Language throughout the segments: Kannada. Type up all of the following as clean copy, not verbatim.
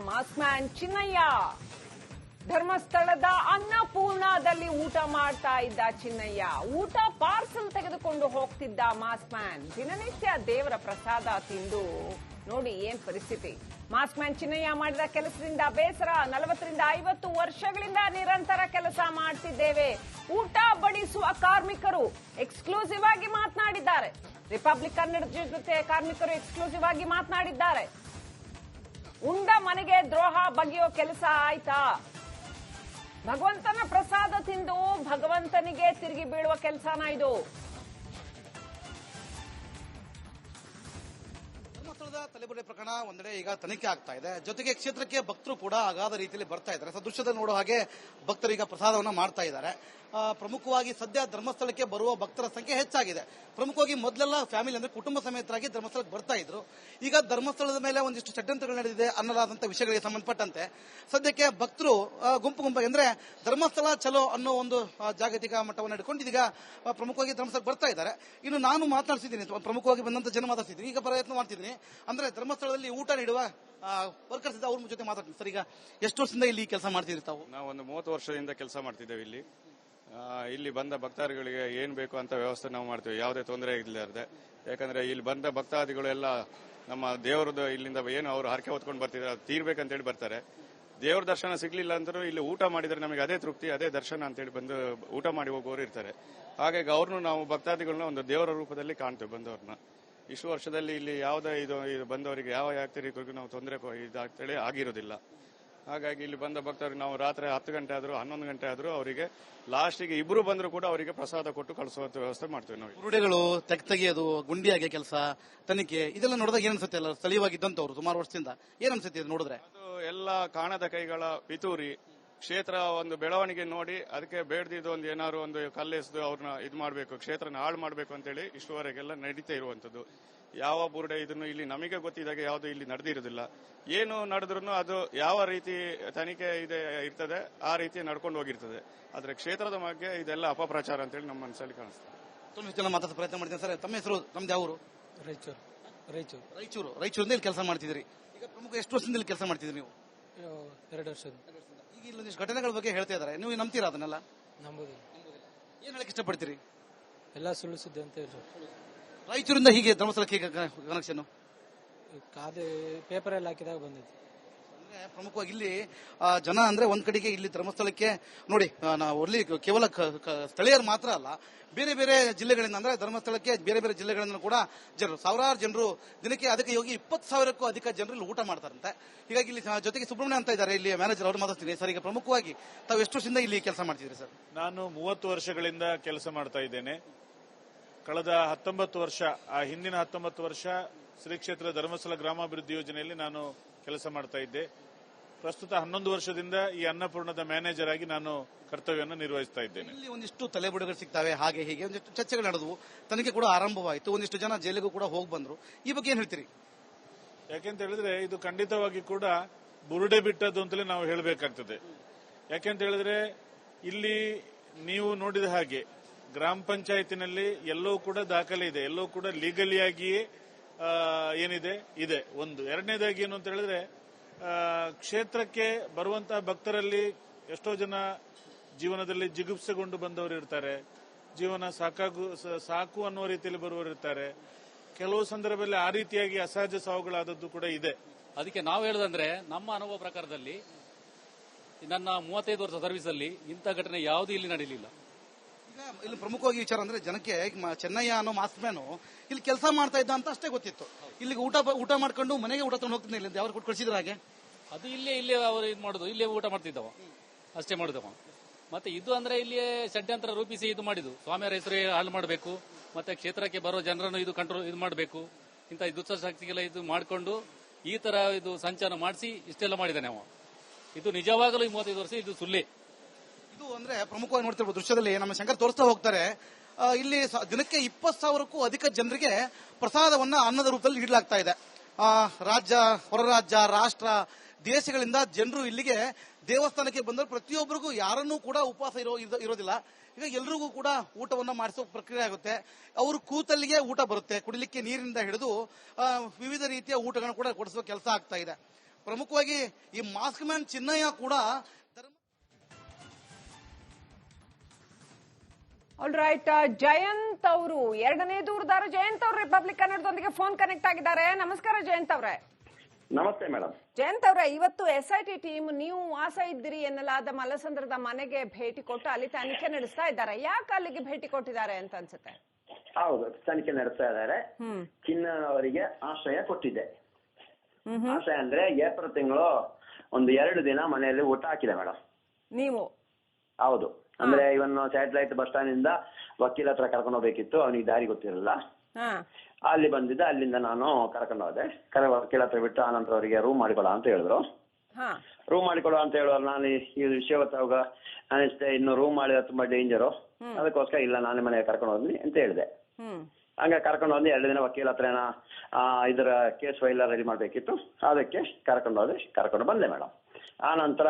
Mass man Chinnaiah. ಧರ್ಮಸ್ಥಳದ ಅನ್ನಪೂರ್ಣದಲ್ಲಿ ಊಟ ಮಾಡ್ತಾ ಇದ್ದ ಚಿನ್ನಯ್ಯ ಊಟ ಪಾರ್ಸಲ್ ತೆಗೆದುಕೊಂಡು ಹೋಗ್ತಿದ್ದ ಮಾಸ್ ಮ್ಯಾನ್. ದಿನನಿತ್ಯ ದೇವರ ಪ್ರಸಾದ ತಿಂದು ನೋಡಿ ಏನ್ ಪರಿಸ್ಥಿತಿ. ಮಾಸ್ ಮ್ಯಾನ್ ಚಿನ್ನಯ್ಯ ಮಾಡಿದ ಕೆಲಸದಿಂದ ಬೇಸರ. 40ರಿಂದ 50 ವರ್ಷಗಳಿಂದ ನಿರಂತರ ಕೆಲಸ ಮಾಡ್ತಿದ್ದೇವೆ. ಊಟ ಬಡಿಸುವ ಕಾರ್ಮಿಕರು ಎಕ್ಸ್ಕ್ಲೂಸಿವ್ ಆಗಿ ಮಾತನಾಡಿದ್ದಾರೆ. ರಿಪಬ್ಲಿಕ್ ಕನ್ನಡ ಜೊತೆ ಕಾರ್ಮಿಕರು ಎಕ್ಸ್ಕ್ಲೂಸಿವ್ ಆಗಿ ಮಾತನಾಡಿದ್ದಾರೆ. ಉಂಡ ಮನೆಗೆ ದ್ರೋಹ ಬಗೆಯೋ ಕೆಲಸ ಆಯ್ತಾ? ಭಗವಂತನ ಪ್ರಸಾದ ತಿಂದು ಭಗವಂತನಿಗೆ ತಿರುಗಿ ಬೀಳುವ ಕೆಲಸನ ಇದು. ಧರ್ಮಸ್ಥಳದ ತಲೆಬುಡೆ ಪ್ರಕರಣ ಒಂದೆಡೆ ಈಗ ತನಿಖೆ ಆಗ್ತಾ ಇದೆ. ಜೊತೆಗೆ ಕ್ಷೇತ್ರಕ್ಕೆ ಭಕ್ತರು ಕೂಡ ಅಗಾಧ ರೀತಿಯಲ್ಲಿ ಬರ್ತಾ ಇದ್ದಾರೆ. ಸದೃಶ್ಯದಲ್ಲಿ ನೋಡೋ ಹಾಗೆ ಭಕ್ತರು ಈಗ ಪ್ರಸಾದವನ್ನ ಮಾಡ್ತಾ ಇದ್ದಾರೆ. ಪ್ರಮುಖವಾಗಿ ಸದ್ಯ ಧರ್ಮಸ್ಥಳಕ್ಕೆ ಬರುವ ಭಕ್ತರ ಸಂಖ್ಯೆ ಹೆಚ್ಚಾಗಿದೆ. ಪ್ರಮುಖವಾಗಿ ಮೊದಲೆಲ್ಲ ಫ್ಯಾಮಿಲಿ ಅಂದ್ರೆ ಕುಟುಂಬ ಸಮೇತರಾಗಿ ಧರ್ಮಸ್ಥಳಕ್ಕೆ ಬರ್ತಾ ಇದ್ರು. ಈಗ ಧರ್ಮಸ್ಥಳದ ಮೇಲೆ ಒಂದಿಷ್ಟು ಷಡ್ಯಂತ್ರಗಳು ನಡೆದಿದೆ ಅನ್ನಲಾದಂತಹ ವಿಷಯಗಳಿಗೆ ಸಂಬಂಧಪಟ್ಟಂತೆ ಸದ್ಯಕ್ಕೆ ಭಕ್ತರು ಗುಂಪಾಗಿ ಅಂದ್ರೆ ಧರ್ಮಸ್ಥಳ ಚಲೋ ಅನ್ನೋ ಒಂದು ಜಾಗತಿಕ ಮಟ್ಟವನ್ನು ಹಿಡ್ಕೊಂಡು ಇದೀಗ ಪ್ರಮುಖವಾಗಿ ಧರ್ಮಸ್ಥಳಕ್ಕೆ ಬರ್ತಾ ಇದ್ದಾರೆ. ಇನ್ನು ನಾನು ಮಾತನಾಡ್ತಿದ್ದೀನಿ, ಪ್ರಮುಖವಾಗಿ ಬಂದಂತ ಜನ ಮಾತಾಡ್ತಿದ್ದೀನಿ, ಈಗ ಪ್ರಯತ್ನ ಮಾಡ್ತಿದ್ದೀನಿ. ಅಂದ್ರೆ ಧರ್ಮಸ್ಥಳದಲ್ಲಿ ಊಟ ನೀಡುವ ವರ್ಕರ್ಸ್ ಇದ್ದ ಅವ್ರ ಜೊತೆ ಮಾತಾಡ್ತೀನಿ. ಸರ್, ಈಗ ಎಷ್ಟು ವರ್ಷದಿಂದ ಇಲ್ಲಿ ಕೆಲಸ ಮಾಡ್ತಿದ್ರಿ ತಾವು? ನಾವು ಒಂದು 30 ವರ್ಷದಿಂದ ಕೆಲಸ ಮಾಡ್ತಿದ್ದೇವೆ ಇಲ್ಲಿ. ಇಲ್ಲಿ ಬಂದ ಭಕ್ತಾದಿಗಳಿಗೆ ಏನ್ ಬೇಕು ಅಂತ ವ್ಯವಸ್ಥೆ ನಾವು ಮಾಡ್ತೀವಿ, ಯಾವುದೇ ತೊಂದರೆ ಇಲ್ಲದೆ. ಯಾಕಂದ್ರೆ ಇಲ್ಲಿ ಬಂದ ಭಕ್ತಾದಿಗಳು ಎಲ್ಲ ನಮ್ಮ ದೇವರದ್ದು ಇಲ್ಲಿಂದ ಏನು ಅವರು ಹರಕೆ ಹೊತ್ಕೊಂಡು ಬರ್ತಿದ್ದಾರೆ, ಅದು ತೀರ್ಬೇಕಂತೇಳಿ ಬರ್ತಾರೆ. ದೇವ್ರ ದರ್ಶನ ಸಿಗ್ಲಿಲ್ಲ ಅಂದ್ರೂ ಇಲ್ಲಿ ಊಟ ಮಾಡಿದ್ರೆ ನಮಗೆ ಅದೇ ತೃಪ್ತಿ, ಅದೇ ದರ್ಶನ ಅಂತೇಳಿ ಬಂದು ಊಟ ಮಾಡಿ ಹೋಗೋರು ಇರ್ತಾರೆ. ಹಾಗಾಗಿ ಅವ್ರನ್ನು ನಾವು ಭಕ್ತಾದಿಗಳನ್ನ ಒಂದು ದೇವರ ರೂಪದಲ್ಲಿ ಕಾಣ್ತೇವೆ ಬಂದವ್ರನ್ನ. ಇಷ್ಟು ವರ್ಷದಲ್ಲಿ ಇಲ್ಲಿ ಯಾವುದೇ ಇದು ಬಂದವರಿಗೆ ಯಾವ ರೀತಿಗೂ ನಾವು ತೊಂದರೆ ಇದಾಗ್ತೇಳಿ ಆಗಿರೋದಿಲ್ಲ. ಹಾಗಾಗಿ ಇಲ್ಲಿ ಬಂದ ಭಕ್ತರಿಗೆ ನಾವು ರಾತ್ರಿ 10 ಗಂಟೆ ಆದ್ರೂ 11 ಗಂಟೆ ಆದ್ರೂ ಅವರಿಗೆ ಲಾಸ್ಟಿಗೆ ಇಬ್ರು ಬಂದ್ರು ಕೂಡ ಅವರಿಗೆ ಪ್ರಸಾದ ಕೊಟ್ಟು ಕಳಿಸುವಂತ ವ್ಯವಸ್ಥೆ ಮಾಡ್ತೀವಿ ನಾವು. ಬುರುಡೆಗಳು ತೆಗೆಯೋದು, ಗುಂಡಿಯಾಗೆ ಕೆಲಸ, ತನಿಖೆ ಇದೆಲ್ಲ ನೋಡಿದಾಗ ಏನ್ ಅನ್ಸುತ್ತೆ? ಎಲ್ಲ ಸ್ಥಳೀಯವಾಗಿದ್ದಂತವ್ರು ಸುಮಾರು ವರ್ಷದಿಂದ ಏನ್ ಅನ್ಸುತ್ತೆ ಇದು ನೋಡಿದ್ರೆ? ಅದು ಎಲ್ಲ ಕಾಣದ ಕೈಗಳ ಪಿತೂರಿ. ಕ್ಷೇತ್ರ ಒಂದು ಬೆಳವಣಿಗೆ ನೋಡಿ ಅದಕ್ಕೆ ಬೇಡದಿದ್ದು ಒಂದು ಏನಾದ್ರು ಒಂದು ಕಲ್ಲೆಸೆದು ಅವ್ರನ್ನ ಇದು ಮಾಡಬೇಕು, ಕ್ಷೇತ್ರನ ಹಾಳು ಮಾಡಬೇಕು ಅಂತೇಳಿ ಇಷ್ಟುವರೆಗೆಲ್ಲ ನಡೀತಾ ಇರುವಂತದ್ದು. ಯಾವ ಬುರುಡೆ ಇದನ್ನು ಇಲ್ಲಿ ನಮಗೆ ಗೊತ್ತಿದ್ದಾಗ ಯಾವುದು ಇಲ್ಲಿ ನಡೆದಿರೋದಿಲ್ಲ. ಏನು ನಡೆದ್ರು ಅದು ಯಾವ ರೀತಿ ತನಿಖೆ ಇದೆ ಇರ್ತದೆ ಆ ರೀತಿ ನಡ್ಕೊಂಡು ಹೋಗಿರ್ತದೆ. ಆದ್ರೆ ಕ್ಷೇತ್ರದ ಬಗ್ಗೆ ಇದೆಲ್ಲ ಅಪಪ್ರಚಾರ ಅಂತೇಳಿ ನಮ್ಮ ಮನಸ್ಸಲ್ಲಿ ಕಾಣಿಸ್ತದೆ. ಮಾತಾಡೋ ಪ್ರಯತ್ನ ಮಾಡ್ತೀನಿ. ಸರ್, ತಮ್ಮ ಹೆಸರು? ನಮ್ದು ಯಾವ ಊರು? ರಾಯಚೂರಿಂದ ಇಲ್ಲಿ ಕೆಲಸ ಮಾಡ್ತಿದ್ರಿ. ಈಗ ಪ್ರಮುಖ ಎಷ್ಟು ವರ್ಷದಿಂದ ಇಲ್ಲಿ ಕೆಲಸ ಮಾಡ್ತಿದ್ರಿ ನೀವು? 2 ವರ್ಷ. ಈಗ ಇಲ್ಲೊಂದಿಷ್ಟು ಘಟನೆಗಳ ಬಗ್ಗೆ ಹೇಳ್ತಾ ಇದಾರೆ, ನೀವು ನಂಬ್ತೀರಾ ಅದನ್ನೆಲ್ಲ? ನಂಬುದಿಲ್ಲ. ಏನ್ ಹೇಳಕ್ ಇಷ್ಟಪಡ್ತೀರಿ? ಎಲ್ಲ ಸುಳ್ಳು ಸುದ್ದಿ ಅಂತ ಹೇಳಿ. ರಾಯಚೂರಿಂದ ಹೀಗೆ ಧರ್ಮಸ್ಥಳಕ್ಕೆ ಕನೆಕ್ಷನ್ ಕಾದೆ ಪೇಪರ್ ಎಲ್ಲ ಹಾಕಿದಾಗ ಬಂದಿದೆ. ಅಂದ್ರೆ ಪ್ರಮುಖವಾಗಿ ಇಲ್ಲಿ ಜನ ಅಂದ್ರೆ ಒಂದ್ ಕಡೆಗೆ ಇಲ್ಲಿ ಧರ್ಮಸ್ಥಳಕ್ಕೆ ನೋಡಿ, ನಾವು ಅಲ್ಲಿ ಕೇವಲ ಸ್ಥಳೀಯರು ಮಾತ್ರ ಅಲ್ಲ, ಬೇರೆ ಬೇರೆ ಜಿಲ್ಲೆಗಳಿಂದ ಅಂದ್ರೆ ಧರ್ಮಸ್ಥಳಕ್ಕೆ ಬೇರೆ ಬೇರೆ ಜಿಲ್ಲೆಗಳಿಂದ ಕೂಡ ಜನರು, ಸಾವಿರಾರು ಜನರು ದಿನಕ್ಕೆ ಅದಕ್ಕೆ ಹೋಗಿ 20,000ಕ್ಕೂ ಅಧಿಕ ಜನರು ಇಲ್ಲಿ ಊಟ ಮಾಡ್ತಾರಂತೆ. ಹೀಗಾಗಿ ಇಲ್ಲಿ ಜೊತೆಗೆ ಸುಬ್ರಹ್ಮಣ್ಯ ಅಂತ ಇದ್ದಾರೆ ಇಲ್ಲಿ ಮ್ಯಾನೇಜರ್, ಅವ್ರು ಮಾತಾಡ್ತೀನಿ. ಸರ್, ಈಗ ಪ್ರಮುಖವಾಗಿ ತಾವು ಎಷ್ಟು ವರ್ಷದಿಂದ ಇಲ್ಲಿ ಕೆಲಸ ಮಾಡ್ತಿದ್ರಿ ಸರ್? ನಾನು 30 ವರ್ಷಗಳಿಂದ ಕೆಲಸ ಮಾಡ್ತಾ ಇದ್ದೇನೆ. ಕಳೆದ 19 ವರ್ಷ, ಆ ಹಿಂದಿನ 19 ವರ್ಷ ಶ್ರೀ ಕ್ಷೇತ್ರ ಧರ್ಮಸ್ಥಳ ಗ್ರಾಮಾಭಿವೃದ್ಧಿ ಯೋಜನೆಯಲ್ಲಿ ನಾನು ಕೆಲಸ ಮಾಡ್ತಾ ಇದ್ದೆ. ಪ್ರಸ್ತುತ 11 ವರ್ಷದಿಂದ ಈ ಅನ್ನಪೂರ್ಣದ ಮ್ಯಾನೇಜರ್ ಆಗಿ ನಾನು ಕರ್ತವ್ಯವನ್ನು ನಿರ್ವಹಿಸ್ತಾ ಇದ್ದೇನೆ. ಇಲ್ಲಿ ಒಂದಿಷ್ಟು ತಲೆಬುಡುಗಳು ಸಿಗ್ತವೆ, ಹಾಗೆ ಹೀಗೆ ಒಂದಿಷ್ಟು ಚರ್ಚೆಗಳು ನಡೆದವು, ತನಿಖೆ ಕೂಡ ಆರಂಭವಾಯಿತು, ಒಂದಿಷ್ಟು ಜನ ಜೈಲಿಗೂ ಕೂಡ ಹೋಗಿ ಬಂದ್ರು. ಈ ಬಗ್ಗೆ ಏನ್ ಹೇಳ್ತೀರಿ? ಯಾಕೆಂತ ಹೇಳಿದ್ರೆ ಇದು ಖಂಡಿತವಾಗಿ ಕೂಡ ಬುರುಡೆ ಬಿಟ್ಟದ್ದು ಅಂತಲೇ ನಾವು ಹೇಳಬೇಕಾಗ್ತದೆ. ಯಾಕೆಂತ ಹೇಳಿದ್ರೆ ಇಲ್ಲಿ ನೀವು ನೋಡಿದ ಹಾಗೆ ಗ್ರಾಮ ಪಂಚಾಯತಿನಲ್ಲಿ ಎಲ್ಲವೂ ಕೂಡ ದಾಖಲೆ ಇದೆ, ಎಲ್ಲವೂ ಕೂಡ ಲೀಗಲಿಯಾಗಿಯೇ ಏನಿದೆ ಇದೆ. ಒಂದು ಎರಡನೇದಾಗಿ ಏನು ಅಂತ ಹೇಳಿದ್ರೆ ಕ್ಷೇತ್ರಕ್ಕೆ ಬರುವಂತಹ ಭಕ್ತರಲ್ಲಿ ಎಷ್ಟೋ ಜನ ಜೀವನದಲ್ಲಿ ಜಿಗುಪ್ಸೆಗೊಂಡು ಬಂದವರು ಇರ್ತಾರೆ, ಜೀವನ ಸಾಕು ಅನ್ನುವ ರೀತಿಯಲ್ಲಿ ಬರುವವರು ಇರ್ತಾರೆ. ಕೆಲವು ಸಂದರ್ಭದಲ್ಲಿ ಆ ರೀತಿಯಾಗಿ ಅಸಹಜ ಸಾವುಗಳಾದದ್ದು ಕೂಡ ಇದೆ. ಅದಕ್ಕೆ ನಾವು ಹೇಳೋದಂದ್ರೆ ನಮ್ಮ ಅನುಭವ ಪ್ರಕಾರದಲ್ಲಿ ನನ್ನ 35 ವರ್ಷ ಸರ್ವಿಸ್ ಅಲ್ಲಿ ಇಂಥ ಘಟನೆ ಯಾವುದೂ ಇಲ್ಲಿ ನಡೆಯಲಿಲ್ಲ. ಈಗ ಇಲ್ಲಿ ಪ್ರಮುಖವಾಗಿ ವಿಚಾರ ಅಂದ್ರೆ ಜನಕ್ಕೆ ಚೆನ್ನಯ್ಯ ಅನ್ನೋ ಮಾಸ್ ಮ್ಯಾನು ಇಲ್ಲಿ ಕೆಲಸ ಮಾಡ್ತಾ ಇದ್ದ ಅಂತ ಅಷ್ಟೇ ಗೊತ್ತಿತ್ತು. ಇಲ್ಲಿಗೆ ಊಟ ಮಾಡ್ಕೊಂಡು ಮನೆಗೆ ಊಟ ತಗೊಂಡು ಹೋಗ್ತೀನಿ ಇಲ್ಲ ಯಾರು ಕೊಟ್ಟು ಕಳಿಸಿದ್ರ ಹಾಗೆ? ಅದು ಇಲ್ಲೇ ಅವರು ಇದು ಮಾಡುದು, ಇಲ್ಲೇ ಊಟ ಮಾಡ್ತಿದ್ದವ, ಅಷ್ಟೇ ಮಾಡಿದವ. ಮತ್ತೆ ಇದು ಅಂದ್ರೆ ಇಲ್ಲಿಯೇ ಷಡ್ಯಂತ್ರ ರೂಪಿಸಿ ಇದು ಮಾಡಿದ್ದು, ಸ್ವಾಮಿಯರ ಹೆಸರು ಹಾಳು ಮಾಡಬೇಕು, ಮತ್ತೆ ಕ್ಷೇತ್ರಕ್ಕೆ ಬರೋ ಜನರನ್ನು ಇದು ಕಂಟ್ರೋಲ್ ಇದು ಮಾಡಬೇಕು, ಇಂಥ ದುಷ್ಟಶಕ್ತಿಗೆಲ್ಲ ಇದು ಮಾಡಿಕೊಂಡು ಈ ತರ ಇದು ಸಂಚಾರ ಮಾಡಿಸಿ ಇಷ್ಟೆಲ್ಲ ಮಾಡಿದ್ದಾನೆ ಅವ. ಇದು ನಿಜವಾಗಲೂ ಈ 35 ವರ್ಷ ಇದು ಸುಳ್ಳೆ. ಇದು ಅಂದ್ರೆ ಪ್ರಮುಖವಾಗಿ ನೋಡ್ತಿರ್ಬೋದು ದೃಶ್ಯದಲ್ಲಿ ನಮ್ಮ ಶಂಕರ್ ತೋರಿಸ್ತಾ ಹೋಗ್ತಾರೆ. ಇಲ್ಲಿ ದಿನಕ್ಕೆ 20,000ಕ್ಕೂ ಅಧಿಕ ಜನರಿಗೆ ಪ್ರಸಾದವನ್ನ ಅನ್ನದ ರೂಪದಲ್ಲಿ ನೀಡಲಾಗ್ತಾ ಇದೆ. ರಾಜ್ಯ, ಹೊರ ರಾಜ್ಯ, ರಾಷ್ಟ್ರ, ದೇಶಗಳಿಂದ ಜನರು ಇಲ್ಲಿಗೆ ದೇವಸ್ಥಾನಕ್ಕೆ ಬಂದರೆ ಪ್ರತಿಯೊಬ್ಬರಿಗೂ ಯಾರನ್ನೂ ಕೂಡ ಉಪವಾಸ ಇರೋದಿಲ್ಲ. ಈಗ ಎಲ್ರಿಗೂ ಕೂಡ ಊಟವನ್ನ ಮಾಡಿಸೋ ಪ್ರಕ್ರಿಯೆ ಆಗುತ್ತೆ. ಅವರು ಕೂತಲ್ಲಿಗೆ ಊಟ ಬರುತ್ತೆ, ಕುಡಿಲಿಕ್ಕೆ ನೀರಿನಿಂದ ಹಿಡಿದು ವಿವಿಧ ರೀತಿಯ ಊಟಗಳನ್ನು ಕೂಡ ಕೊಡಿಸುವ ಕೆಲಸ ಆಗ್ತಾ ಇದೆ. ಪ್ರಮುಖವಾಗಿ ಈ ಮಾಸ್ಕ್ ಮ್ಯಾನ್ ಚಿನ್ನಯ್ಯ ಕೂಡ ಆಲ್ ರೈಟ್, ಜಯಂತ್ ಅವರು ಎರಡನೇ ದೂರದಾರ ಜಯಂತ್ ಅವರು ರಿಪಬ್ಲಿಕ್ ಕನ್ನಡದೊಂದಿಗೆ ಫೋನ್ ಕನೆಕ್ಟ್ ಆಗಿದ್ದಾರೆ. ನಮಸ್ಕಾರ ಜಯಂತ್ ಅವರೇ. ನಮಸ್ತೆ ಮೇಡಮ್. ಜಯಂತ್ ಅವರೇ, ಇವತ್ತು SIT ಟೀಮ್ ನೀವು ವಾಸ ಇದ್ದೀರಿ ಎನ್ನಲಾದ ಮಲ್ಲಸಂದ್ರದ ಮನೆಗೆ ಭೇಟಿ ಕೊಟ್ಟು ಅಲ್ಲಿ ತನಿಖೆ ನಡೆಸ್ತಾ ಇದ್ದಾರೆ. ಯಾಕೆ ಅಲ್ಲಿಗೆ ಭೇಟಿ ಕೊಟ್ಟಿದ್ದಾರೆ ಅಂತ ಅನ್ಸುತ್ತೆ? ಹೌದು, ತನಿಖೆ ನಡೆಸ್ತಾ ಇದ್ದಾರೆ. ಚಿನ್ನವರಿಗೆ ಆಶ್ರಯ ಕೊಟ್ಟಿದ್ದೆ. ಆಶ್ರಯ ಅಂದ್ರೆ ಏಪ್ರಿಲ್ ತಿಂಗಳು ಒಂದು 2 ದಿನ ಮನೆಯಲ್ಲಿ ಊಟ ಹಾಕಿದೆ ಮೇಡಮ್. ನೀವು? ಹೌದು. ಅಂದ್ರೆ ಇವನ್ ಸ್ಯಾಟಲೈಟ್ ಬಸ್ ಸ್ಟ್ಯಾಂಡ್ ಇಂದ ವಕೀಲ ಹತ್ರ ಕರ್ಕೊಂಡು ಹೋಗ್ಬೇಕಿತ್ತು, ಅವನಿಗೆ ದಾರಿ ಗೊತ್ತಿರಲಿಲ್ಲ. ಅಲ್ಲಿ ಬಂದಿದ್ದ, ಅಲ್ಲಿಂದ ನಾನು ಕರ್ಕೊಂಡು ಹೋದೆ. ವಕೀಲ ಹತ್ರ ಬಿಟ್ಟು ಆನಂತರ ಅವರಿಗೆ ರೂಮ್ ಮಾಡಿಕೊಡ ಅಂತ ಹೇಳಿದ್ರು. ರೂಮ್ ಮಾಡಿಕೊಡ ಅಂತ ಹೇಳುವಾಗ ನಾನು ಈ ವಿಷಯ ಗೊತ್ತಾಗ ಅನಿಸ್ತೆ, ಇನ್ನು ರೂಮ್ ಮಾಡಿದ್ರೆ ತುಂಬಾ ಡೇಂಜರು, ಅದಕ್ಕೋಸ್ಕರ ಇಲ್ಲ ನಾನೇ ಮನೆಗೆ ಕರ್ಕೊಂಡು ಹೋದ್ನಿ ಅಂತ ಹೇಳಿದೆ. ಹಂಗ ಕರ್ಕೊಂಡು ಹೋಗಿ 2 ದಿನ ವಕೀಲ ಹತ್ರ ಇದರ ಕೇಸ್ ಫೈಲ್ ರೆಡಿ ಮಾಡ್ಬೇಕಿತ್ತು, ಅದಕ್ಕೆ ಕರ್ಕೊಂಡು ಹೋದೆ, ಕರ್ಕೊಂಡು ಬಂದೆ ಮೇಡಮ್. ಆನಂತರ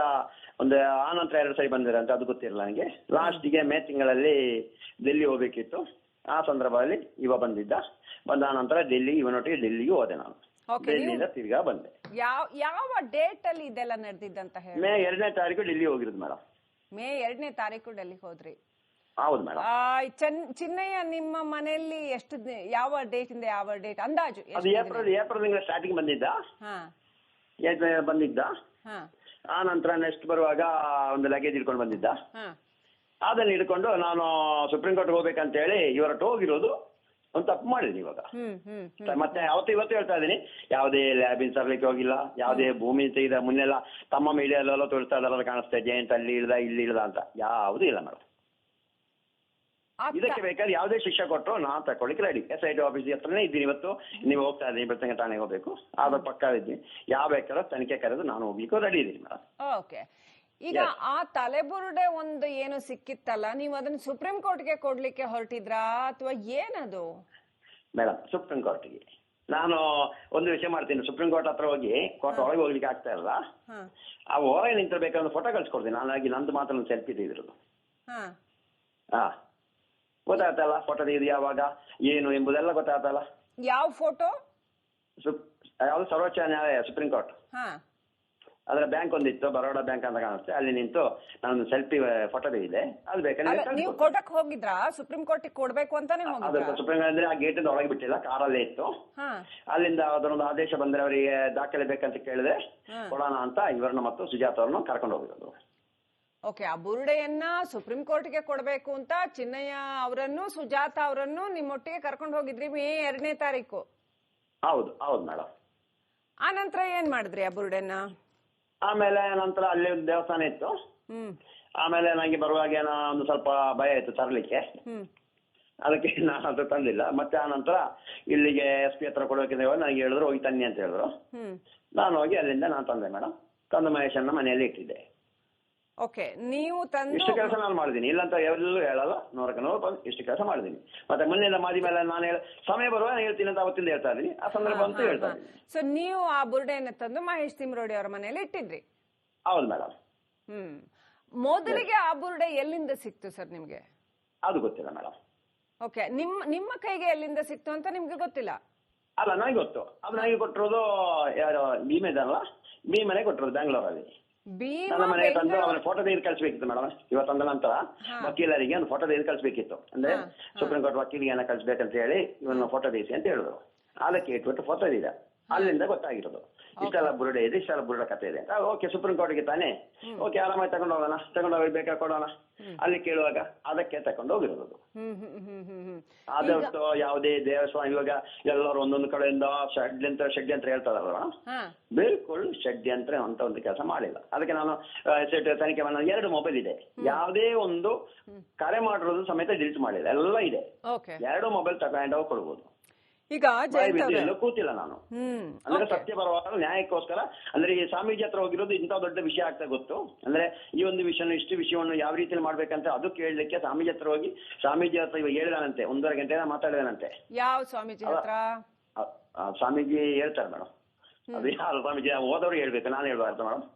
2 ಸರಿ ಬಂದಿರ ಅಂತ ಅದು ಗೊತ್ತಿರಲಿಲ್ಲ ನನಗೆ. ಲಾಸ್ಟಿಗೆ ಮೇ ತಿಂಗಳಲ್ಲಿ ಡೆಲ್ಲಿ ಹೋಗ್ಬೇಕಿತ್ತು. ಆ ಸಂದರ್ಭದಲ್ಲಿ ಇವ ಬಂದ ನಂತರ ಇವನೊಟ್ಟಿಗೆ ಡೆಲ್ಲಿಗೆ ಹೋದೆ ನಾನು. ಡೆಲ್ಲಿಯಿಂದ ತಿರ್ಗಾ ಬಂದೆ. ಯಾವ ಡೇಟ್ ಅಲ್ಲಿ ಇದೆಲ್ಲ ನಡೆದಿದ್ದಂತ ಹೇಳಿ? ಮೇ 2ನೇ ತಾರೀಕು ಡೆಲ್ಲಿ ಹೋಗಿರೋದು ಮೇಡಮ್. ಮೇ 2ನೇ ತಾರೀಕು ಡೆಲ್ಲಿಗೆ ಹೋದ್ರಿ? ಹೌದು ಮೇಡಮ್. ಚಿನ್ನಯ್ಯ ನಿಮ್ಮ ಮನೆಯಲ್ಲಿ ಎಷ್ಟು, ಯಾವ ಡೇಟ್ ಇಂದ ಯಾವ ಡೇಟ್ ಅಂದಾಜು? ಅದು ಏಪ್ರಿಲ್ ತಿಂಗಳ ಸ್ಟಾರ್ಟಿಂಗ್ ಬಂದಿದ್ದ. ಆ ನಂತರ ನೆಕ್ಸ್ಟ್ ಬರುವಾಗ ಒಂದು ಲಗೇಜ್ ಇಟ್ಕೊಂಡು ಬಂದಿದ್ದ. ಅದನ್ನ ಹಿಡ್ಕೊಂಡು ನಾನು ಸುಪ್ರೀಂ ಕೋರ್ಟ್ ಹೋಗ್ಬೇಕಂತ ಹೇಳಿ ಇವರಟ್ಟು ಹೋಗಿರೋದು ಒಂದು ತಪ್ಪು ಮಾಡಿದೀನಿ ಇವಾಗ. ಮತ್ತೆ ಇವತ್ತು ಹೇಳ್ತಾ ಇದೀನಿ, ಯಾವುದೇ ಲ್ಯಾಬಿನ್ ತರ್ಲಿಕ್ಕೆ ಹೋಗಿಲ್ಲ, ಯಾವುದೇ ಭೂಮಿ ತೆಗೆದ ಮುನ್ನೆಲ್ಲ ತಮ್ಮ ಮೀಡಿಯಾದೆಲ್ಲ ತೋರಿಸ್ತಾ ಇದಾರೆ, ಕಾಣಿಸ್ತಾ ಜಯಂತ್ ಅಲ್ಲಿ ಇಳ್ದ ಇಲ್ಲಿ ಇಳ್ದ ಅಂತ ಯಾವುದೂ ಇಲ್ಲ ಮೇಡಮ್. ಇದಕ್ಕೆ ಬೇಕಾದ್ರೆ ಯಾವುದೇ ಶಿಕ್ಷೆ ಕೊಟ್ಟರು ನಾನು ತಗೊಳ್ಳಿಕ್ಕೆ ರೆಡಿ. SIT ಆಫೀಸ್ ಹತ್ರನೇ ಇದ್ದೀನಿ ಇವತ್ತು. ನೀವು ಹೋಗ್ತಾ ಇದ್ದೀನಿ, ಬೆಳ್ತಂಗ ಠಾಣೆಗೆ ಹೋಗ್ಬೇಕು, ಆದ ಪಕ್ಕ ಇದ್ದೀನಿ. ಯಾವ ಬೇಕಾದ್ರೂ ತನಿಖೆ ಕರೆದು ನಾನು ಹೋಗ್ಲಿಕ್ಕೂ ರೆಡಿ ಇದ್ದೀನಿ ಮೇಡಮ್. ಓಕೆ. ಈಗ ಆ ತಲೆಬುರುಡೆ ಒಂದು ಏನು ಸಿಕ್ಕಿತ್ತಲ್ಲ, ನೀವು ಅದನ್ನ ಸುಪ್ರೀಂ ಕೋರ್ಟ್ಗೆ ಕೊಡ್ಲಿಕ್ಕೆ ಹೊರಟಿದ್ರಾ ಅಥವಾ ಏನದು? ಮೇಡಮ್, ಸುಪ್ರೀಂ ಕೋರ್ಟ್ಗೆ ನಾನು ಒಂದು ವಿಷಯ ಮಾಡ್ತೀನಿ. ಸುಪ್ರೀಂ ಕೋರ್ಟ್ ಹತ್ರ ಹೋಗಿ ಕೋರ್ಟ್ ಒಳಗೆ ಹೋಗ್ಲಿಕ್ಕೆ ಆಗ್ತಾ ಇಲ್ಲ, ಆ ಹೊರಗೆ ನಿಂತಿರ್ಬೇಕಾದ್ರೆ ಫೋಟೋ ಕಳ್ಸಿಕೊಡ್ತೀನಿ. ನಾನಾಗಿ ನಂದು ಮಾತ್ರ ಒಂದು ಸೆಲ್ಫಿ ತೆಗೆದಿರೋದು. ಗೊತ್ತಾಗ್ತಲ್ಲ, ಫೋಟೋ ತೆಗೆದು ಯಾವಾಗ ಏನು ಎಂಬುದೆಲ್ಲ ಗೊತ್ತಾಗ್ತಲ್ಲ. ಯಾವ ಫೋಟೋ? ಯಾವ್ದು ಸರ್ವೋಚ್ಚ ನ್ಯಾಯಾಲಯ, ಸುಪ್ರೀಂ ಕೋರ್ಟ್. ಅದ್ರ ಬ್ಯಾಂಕ್ ಒಂದಿತ್ತು, ಬರೋಡಾ ಬ್ಯಾಂಕ್ ಅಂತ ಕಾಣುತ್ತೆ, ಅಲ್ಲಿ ನಿಂತು ನಾನು ಸೆಲ್ಫಿ ಫೋಟೋ ತೆಗೆದಿದೆ. ಅದು ಬೇಕಾದ್ರೆ ನೀವು ಕೋರ್ಟ್ಗೆ ಹೋಗಿದ್ರಾ? ಸುಪ್ರೀಂ ಕೋರ್ಟ್ ಕೊಡ್ಬೇಕು ಅಂತಾನೆ ಹೋಗಿದ್ರಾ? ಸುಪ್ರೀಂ ಕೋರ್ಟ್ ಅಂದ್ರೆ ಆ ಗೇಟ್ ಇಂದ ಒಳಗೆ ಬಿಟ್ಟಿಲ್ಲ, ಕಾರಲ್ಲೇ ಇತ್ತು. ಅಲ್ಲಿಂದ ಅದರೊಂದು ಆದೇಶ ಬಂದ್ರೆ ಅವರಿಗೆ ದಾಖಲೆ ಬೇಕಂತ ಕೇಳಿದ್ರೆ ಕೊಡೋಣ ಅಂತ ಇವರನ್ನ ಮತ್ತು ಸುಜಾತ ಅವ್ರನ್ನ ಕರ್ಕೊಂಡು ಹೋಗಿರೋದು. ಓಕೆ. ಆ ಬುರುಡೆಯನ್ನ ಸುಪ್ರೀಂ ಕೋರ್ಟ್ಗೆ ಕೊಡ್ಬೇಕು ಅಂತ ಚಿನ್ನಯ್ಯ ಅವರನ್ನು ಸುಜಾತ ಅವರನ್ನು ನಿಮ್ಮೊಟ್ಟಿಗೆ ಕರ್ಕೊಂಡು ಹೋಗಿದ್ರಿ ಮೇ 2ನೇ ತಾರೀಕು? ಹೌದು ಹೌದು ಮೇಡಮ್. ಆ ನಂತರ ಏನ್ ಮಾಡಿದ್ರಿ ಆ ಬುರುಡೆನ? ಆಮೇಲೆ ನಂತರ ಅಲ್ಲಿ ಒಂದು ದೇವಸ್ಥಾನ ಇತ್ತು. ಆಮೇಲೆ ನನಗೆ ಬರುವಾಗ ಒಂದು ಸ್ವಲ್ಪ ಭಯ ಇತ್ತು ತರಲಿಕ್ಕೆ, ಅದಕ್ಕೆ ನಾನು ಅದು ತಂದಿಲ್ಲ. ಮತ್ತೆ ಆ ನಂತರ ಇಲ್ಲಿಗೆ SP ಹತ್ರ ಕೊಡೋಕೆ ನನಗೆ ಹೇಳಿದ್ರು ಹೋಗಿ ತನ್ನಿ ಅಂತ ಹೇಳಿದ್ರು. ನಾನು ಹೋಗಿ ಅಲ್ಲಿಂದ ನಾನು ತಂದೆ ಮೇಡಮ್. ತಂದು ಮಹೇಶನ್ನ ಮನೆಯಲ್ಲಿ ಇಟ್ಟಿದ್ದೆ. ಓಕೆ. ನೀವು ಇಷ್ಟು ಕೆಲಸ ನಾನು ಮಾಡಿದೀನಿ, ಇಲ್ಲಂತ ಎಲ್ಲೂ ಹೇಳಲ್ಲ, 100ಕ್ಕೆ 100 ಇಷ್ಟು ಕೆಲಸ ಮಾಡಿದೀನಿ. ಮತ್ತೆ ಮೊನ್ನೆಲ್ಲ ಮಾದಿ ಮೇಲೆ ನಾನು ಸಮಯ ಬರುವ ಹೇಳ್ತೀನಿ ಅಂತ ಅವತ್ತಿಂದ ಹೇಳ್ತಾ ಇದೀನಿ, ಆ ಸಂದರ್ಭ ಅಂತ ಹೇಳ್ತಾ ಇದ್ದೀನಿ. ಸೊ ನೀವು ಆ ಬುರುಡೆಯನ್ನು ತಂದು ಮಹೇಶ್ ತಿಮ್ರೋಡಿ ಅವರ ಮನೆಯಲ್ಲಿ ಇಟ್ಟಿದ್ರಿ? ಹೌದು ಮೇಡಮ್. ಮೊದಲಿಗೆ ಆ ಬುರುಡೆ ಎಲ್ಲಿಂದ ಸಿಕ್ತು ಸರ್ ನಿಮ್ಗೆ? ಅದು ಗೊತ್ತಿಲ್ಲ ಮೇಡಮ್. ಓಕೆ. ನಿಮ್ಮ ಕೈಗೆ ಎಲ್ಲಿಂದ ಸಿಕ್ತು ಅಂತ ನಿಮ್ಗೆ ಗೊತ್ತಿಲ್ಲ? ಅಲ್ಲ, ನನಗೆ ಗೊತ್ತು. ಅದು ನನಗೆ ಕೊಟ್ಟಿರೋದು ಯಾರು ಭೀಮ ಇದಲ್ಲ, ಭೀಮನೆ ಕೊಟ್ಟಿರೋದು ಬ್ಯಾಂಗ್ಳೂರಲ್ಲಿ. ನನ್ನ ಮನೆಗೆ ತಂದು ಅವನ ಫೋಟೋ ತೆಗೆದು ಕಳಿಸ್ಬೇಕಿತ್ತು ಮೇಡಮ್. ಇವತ್ತೊಂದ ನಂತರ ವಕೀಲರಿಗೆ ಒಂದು ಫೋಟೋ ತೆಗೆದು ಕಳಿಸ್ಬೇಕಿತ್ತು. ಅಂದ್ರೆ ಸುಪ್ರೀಂ ಕೋರ್ಟ್ ವಕೀಲಿಗೆ ಕಳಿಸ್ಬೇಕಂತ ಹೇಳಿ ಇವನ್ನ ಫೋಟೋ ತೆಗಿಸಿ ಅಂತ ಹೇಳಿದ್ರು. ಅದಕ್ಕೆ ಇಟ್ಬಿಟ್ಟು ಫೋಟೋ ಇದೆ, ಅಲ್ಲಿಂದ ಗೊತ್ತಾಗಿರೋದು ಇಷ್ಟೆಲ್ಲ ಬುರುಡೆ ಇದೆ, ಇಷ್ಟೆಲ್ಲ ಬುರುಡೆ ಕಥೆ ಇದೆ ಅಂತ. ಓಕೆ, ಸುಪ್ರೀಂ ಕೋರ್ಟ್ಗೆ ತಾನೆ, ಓಕೆ ಆರಾಮಾಗಿ ತಗೊಂಡು ಹೋಗೋಣ, ತಗೊಂಡು ಹೋಗಿ ಬೇಕಾ ಕೊಡೋಣ ಅಲ್ಲಿ ಕೇಳುವಾಗ ಅದಕ್ಕೆ ತಗೊಂಡು ಹೋಗಿರೋದು. ಆದಷ್ಟು ಯಾವುದೇ ದೇವಸ್ಥಾನ ಇವಾಗ ಎಲ್ಲರೂ ಒಂದೊಂದು ಕಡೆಯಿಂದ ಷಡ್ಯಂತ್ರ ಹೇಳ್ತಾರಲ್ಲ, ಬಿಲ್ಕುಲ್ ಷಡ್ಯಂತ್ರ ಅಂತ ಒಂದು ಕೆಲಸ ಮಾಡಿಲ್ಲ. ಅದಕ್ಕೆ ನಾನು ತನಿಖೆ ಮಾಡಿ 2 ಮೊಬೈಲ್ ಇದೆ, ಯಾವುದೇ ಒಂದು ಕರೆ ಮಾಡಿರೋದು ಸಮೇತ ಡಿಲೀಟ್ ಮಾಡಿಲ್ಲ, ಎಲ್ಲ ಇದೆ. 2 ಮೊಬೈಲ್ ತಗೊಂಡು ಹೋಗಿ ಕೊಡ್ಬೋದು. ಈಗ ಕೂತಿಲ್ಲ ನಾನು, ಅಂದ್ರೆ ಸತ್ಯ ಬರುವಾಗ ನ್ಯಾಯಕ್ಕೋಸ್ಕರ. ಅಂದ್ರೆ ಈ ಸ್ವಾಮೀಜಿ ಹತ್ರ ಹೋಗಿರೋದು ಇಂಥ ದೊಡ್ಡ ವಿಷಯ ಆಗ್ತಾ ಗೊತ್ತು. ಅಂದ್ರೆ ಈ ಒಂದು ಇಷ್ಟು ವಿಷಯವನ್ನು ಯಾವ ರೀತಿಯಲ್ಲಿ ಮಾಡ್ಬೇಕಂತ ಅದು ಕೇಳಲಿಕ್ಕೆ ಸ್ವಾಮೀಜಿ ಹತ್ರ ಹೋಗಿ, ಸ್ವಾಮೀಜಿ ಹತ್ರ ಇವಾಗ ಹೇಳಿದಾನಂತೆ, 1.5 ಗಂಟೆ ಮಾತಾಡಿದಾನಂತೆ. ಯಾವ ಸ್ವಾಮೀಜಿ ಹತ್ರ? ಸ್ವಾಮೀಜಿ ಹೇಳ್ತಾರೆ ಮೇಡಮ್. ಅದು ಯಾರು ಸ್ವಾಮೀಜಿ? ಓದವ್ರು ಹೇಳ್ಬೇಕು, ನಾನು ಹೇಳ್ಬಾರ್ದು ಮೇಡಮ್.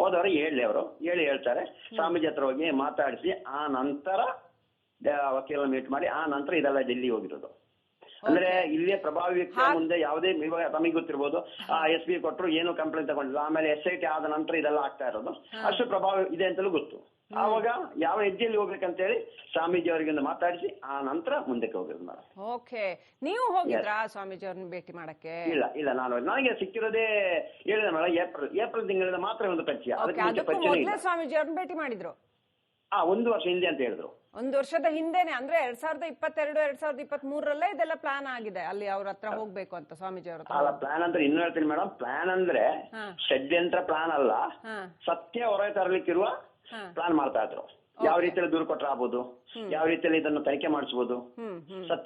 ಓದವ್ರು ಹೇಳಿ, ಅವರು ಹೇಳ್ತಾರೆ. ಸ್ವಾಮೀಜಿ ಹತ್ರ ಹೋಗಿ ಮಾತಾಡಿಸಿ ಆ ನಂತರ ವಕೀಲ ಮೀಟ್ ಮಾಡಿ ಆ ನಂತರ ಇದೆಲ್ಲ ಡೆಲ್ಲಿ ಹೋಗಿರೋದು. ಅಂದ್ರೆ ಇಲ್ಲೇ ಪ್ರಭಾವಿ ವ್ಯಕ್ತಿಯ ಮುಂದೆ ಯಾವುದೇ ಇವಾಗ ತಮಗೆ ಗೊತ್ತಿರ್ಬೋದು SP ಕೊಟ್ಟರು ಏನು ಕಂಪ್ಲೇಂಟ್ ತಗೊಂಡಿಲ್ಲ, ಆಮೇಲೆ SIT ಆದ ನಂತರ ಇದೆಲ್ಲ ಆಗ್ತಾ ಇರೋದು, ಅಷ್ಟು ಪ್ರಭಾವ ಇದೆ ಅಂತಲೂ ಗೊತ್ತು. ಆವಾಗ ಯಾವ ಹೆಜ್ಜೆಯಲ್ಲಿ ಹೋಗ್ಬೇಕಂತ ಹೇಳಿ ಸ್ವಾಮೀಜಿ ಅವರಿಗೆ ಮಾತಾಡಿಸಿ ಆ ನಂತರ ಮುಂದಕ್ಕೆ ಹೋಗಿರೋದು ಮೇಡಮ್. ಓಕೆ, ನೀವು ಹೋಗಿದ್ರಾ ಸ್ವಾಮೀಜಿ ಅವ್ರನ್ನ ಭೇಟಿ ಮಾಡಕ್ಕೆ? ಇಲ್ಲ ನಾನು ನನಗೆ ಸಿಕ್ಕಿರೋದೇ ಹೇಳಿದೆ ಮೇಡಮ್, ಏಪ್ರಿಲ್ ತಿಂಗಳಿಂದ ಮಾತ್ರ ಒಂದು ಪರಿಚಯ. ಅದಕ್ಕೂ ಮೊದಲೇ ಸ್ವಾಮೀಜಿ ಅವ್ರನ್ನ ಭೇಟಿ ಮಾಡಿದ್ರು? 1 ವರ್ಷ ಹಿಂದೆ ಅಂತ ಹೇಳಿದ್ರು. 1 ವರ್ಷದ ಹಿಂದೆನೆ, ಅಂದ್ರೆ 2022 2023 ಇದೆಲ್ಲ ಪ್ಲಾನ್ ಆಗಿದೆ ಅಲ್ಲಿ ಅವ್ರ ಹತ್ರ ಹೋಗ್ಬೇಕು ಅಂತ ಸ್ವಾಮೀಜಿ ಅವ್ರ ಹತ್ರ? ಪ್ಲಾನ್ ಅಂತ ಇನ್ನೂ ಹೇಳ್ತೀನಿ ಮೇಡಮ್, ಪ್ಲಾನ್ ಅಂದ್ರೆ ಷಡ್ಯಂತ್ರ ಪ್ಲಾನ್ ಅಲ್ಲ, ಸತ್ಯ ಹೊರ ತರಲಿಕ್ಕಿರುವ ಪ್ಲಾನ್ ಮಾಡ್ತಾ ಇದ್ರು. ಯಾವ ರೀತಿಯಲ್ಲಿ ದೂರು ಕೊಟ್ಟರೆ ಆಗ್ಬೋದು, ಯಾವ ರೀತಿಯಲ್ಲಿ ಇದನ್ನು ತನಿಖೆ ಮಾಡಿಸಬಹುದು, ಸತ್ಯ